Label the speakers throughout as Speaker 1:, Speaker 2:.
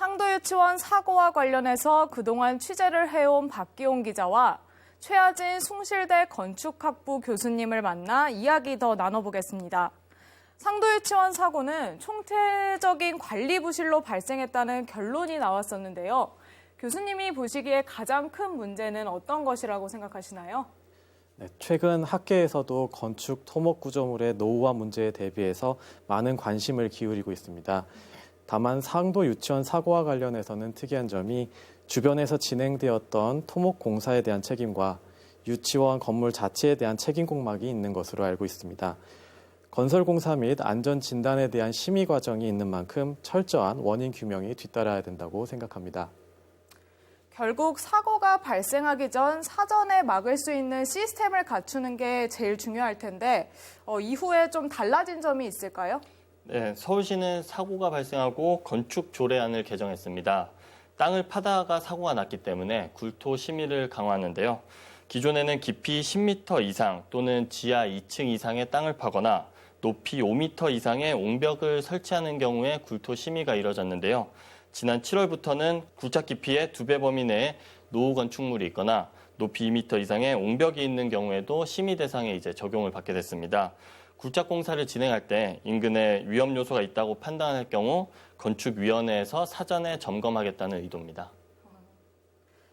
Speaker 1: 상도유치원 사고와 관련해서 그동안 취재를 해온 박기용 기자와 최하진 숭실대 건축학부 교수님을 만나 이야기 더 나눠보겠습니다. 상도유치원 사고는 총체적인 관리 부실로 발생했다는 결론이 나왔었는데요. 교수님이 보시기에 가장 큰 문제는 어떤 것이라고 생각하시나요?
Speaker 2: 네, 최근 학계에서도 건축 토목 구조물의 노후화 문제에 대비해서 많은 관심을 기울이고 있습니다. 다만 상도 유치원 사고와 관련해서는 특이한 점이 주변에서 진행되었던 토목 공사에 대한 책임과 유치원 건물 자체에 대한 책임 공막이 있는 것으로 알고 있습니다. 건설 공사 및 안전 진단에 대한 심의 과정이 있는 만큼 철저한 원인 규명이 뒤따라야 된다고 생각합니다.
Speaker 1: 결국 사고가 발생하기 전 사전에 막을 수 있는 시스템을 갖추는 게 제일 중요할 텐데 이후에 좀 달라진 점이 있을까요?
Speaker 3: 네, 서울시는 사고가 발생하고 건축 조례안을 개정했습니다. 땅을 파다가 사고가 났기 때문에 굴토 심의를 강화하는데요. 기존에는 깊이 10m 이상 또는 지하 2층 이상의 땅을 파거나 높이 5m 이상의 옹벽을 설치하는 경우에 굴토 심의가 이뤄졌는데요. 지난 7월부터는 굴착 깊이의 2배 범위 내에 노후 건축물이 있거나 높이 2m 이상의 옹벽이 있는 경우에도 심의 대상에 이제 적용을 받게 됐습니다. 굴착 공사를 진행할 때 인근에 위험 요소가 있다고 판단할 경우 건축위원회에서 사전에 점검하겠다는 의도입니다.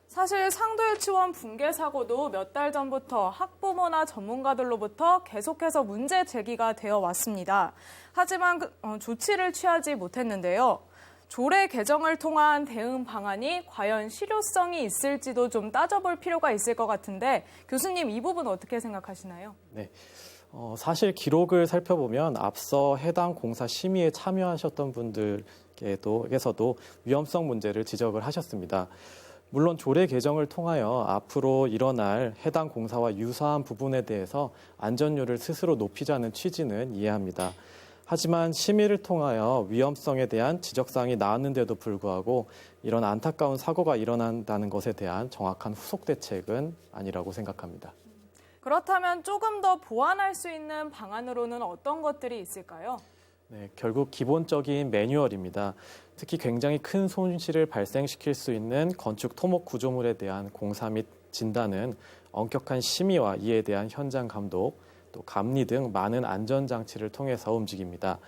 Speaker 1: 사실 상도유치원 붕괴 사고도 몇 달 전부터 학부모나 전문가들로부터 계속해서 문제 제기가 되어 왔습니다. 하지만 조치를 취하지 못했는데요. 조례 개정을 통한 대응 방안이 과연 실효성이 있을지도 좀 따져볼 필요가 있을 것 같은데 교수님 이 부분 어떻게 생각하시나요?
Speaker 2: 네. 사실 기록을 살펴보면 앞서 해당 공사 심의에 참여하셨던 분들께서도 위험성 문제를 지적을 하셨습니다. 물론 조례 개정을 통하여 앞으로 일어날 해당 공사와 유사한 부분에 대해서 안전율을 스스로 높이자는 취지는 이해합니다. 하지만 심의를 통하여 위험성에 대한 지적사항이 나왔는데도 불구하고 이런 안타까운 사고가 일어난다는 것에 대한 정확한 후속 대책은 아니라고 생각합니다.
Speaker 1: 그렇다면 조금 더 보완할 수 있는 방안으로는 어떤 것들이 있을까요?
Speaker 2: 네, 결국 기본적인 매뉴얼입니다. 특히 굉장히 큰 손실을 발생시킬 수 있는 건축 토목 구조물에 대한 공사 및 진단은 엄격한 심의와 이에 대한 현장 감독, 또 감리 등 많은 안전장치를 통해서 움직입니다.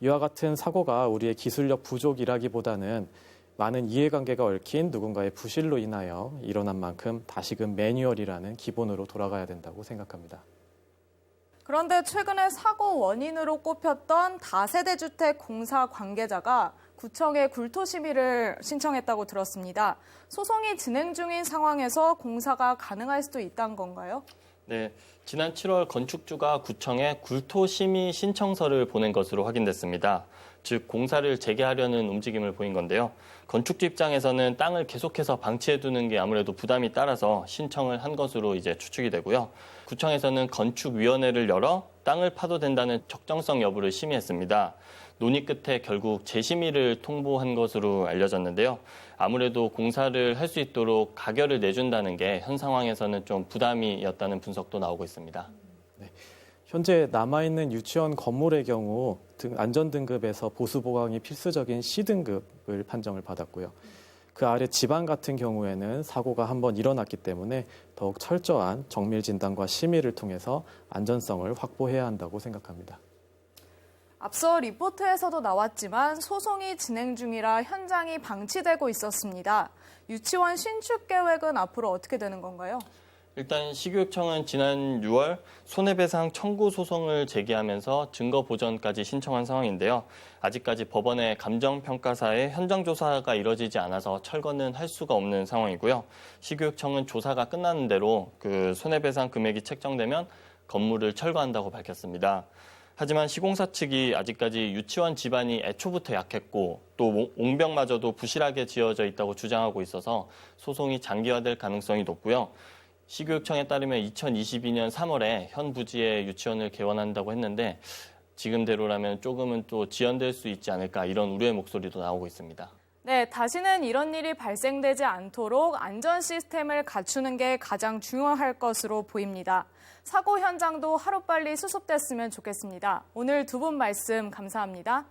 Speaker 2: 이와 같은 사고가 우리의 기술력 부족이라기보다는 많은 이해관계가 얽힌 누군가의 부실로 인하여 일어난 만큼 다시금 매뉴얼이라는 기본으로 돌아가야 된다고 생각합니다.
Speaker 1: 그런데 최근에 사고 원인으로 꼽혔던 다세대 주택 공사 관계자가 구청에 굴토 심의를 신청했다고 들었습니다. 소송이 진행 중인 상황에서 공사가 가능할 수도 있다는 건가요?
Speaker 3: 네, 지난 7월 건축주가 구청에 굴토 심의 신청서를 보낸 것으로 확인됐습니다. 즉 공사를 재개하려는 움직임을 보인 건데요. 건축주 입장에서는 땅을 계속해서 방치해두는 게 아무래도 부담이 따라서 신청을 한 것으로 이제 추측이 되고요. 구청에서는 건축위원회를 열어 땅을 파도 된다는 적정성 여부를 심의했습니다. 논의 끝에 결국 재심의를 통보한 것으로 알려졌는데요. 아무래도 공사를 할 수 있도록 가결을 내준다는 게 현 상황에서는 좀 부담이었다는 분석도 나오고 있습니다.
Speaker 2: 네. 현재 남아있는 유치원 건물의 경우 안전등급에서 보수보강이 필수적인 C등급을 판정을 받았고요. 그 아래 지방 같은 경우에는 사고가 한번 일어났기 때문에 더욱 철저한 정밀 진단과 심의를 통해서 안전성을 확보해야 한다고 생각합니다.
Speaker 1: 앞서 리포트에서도 나왔지만 소송이 진행 중이라 현장이 방치되고 있었습니다. 유치원 신축 계획은 앞으로 어떻게 되는 건가요?
Speaker 3: 일단 시교육청은 지난 6월 손해배상 청구 소송을 제기하면서 증거 보전까지 신청한 상황인데요. 아직까지 법원의 감정평가사의 현장 조사가 이뤄지지 않아서 철거는 할 수가 없는 상황이고요. 시교육청은 조사가 끝나는 대로 그 손해배상 금액이 책정되면 건물을 철거한다고 밝혔습니다. 하지만 시공사 측이 아직까지 유치원 지반이 애초부터 약했고 또 옹벽마저도 부실하게 지어져 있다고 주장하고 있어서 소송이 장기화될 가능성이 높고요. 시교육청에 따르면 2022년 3월에 현 부지에 유치원을 개원한다고 했는데 지금대로라면 조금은 또 지연될 수 있지 않을까 이런 우려의 목소리도 나오고 있습니다.
Speaker 1: 네, 다시는 이런 일이 발생되지 않도록 안전 시스템을 갖추는 게 가장 중요할 것으로 보입니다. 사고 현장도 하루빨리 수습됐으면 좋겠습니다. 오늘 두 분 말씀 감사합니다.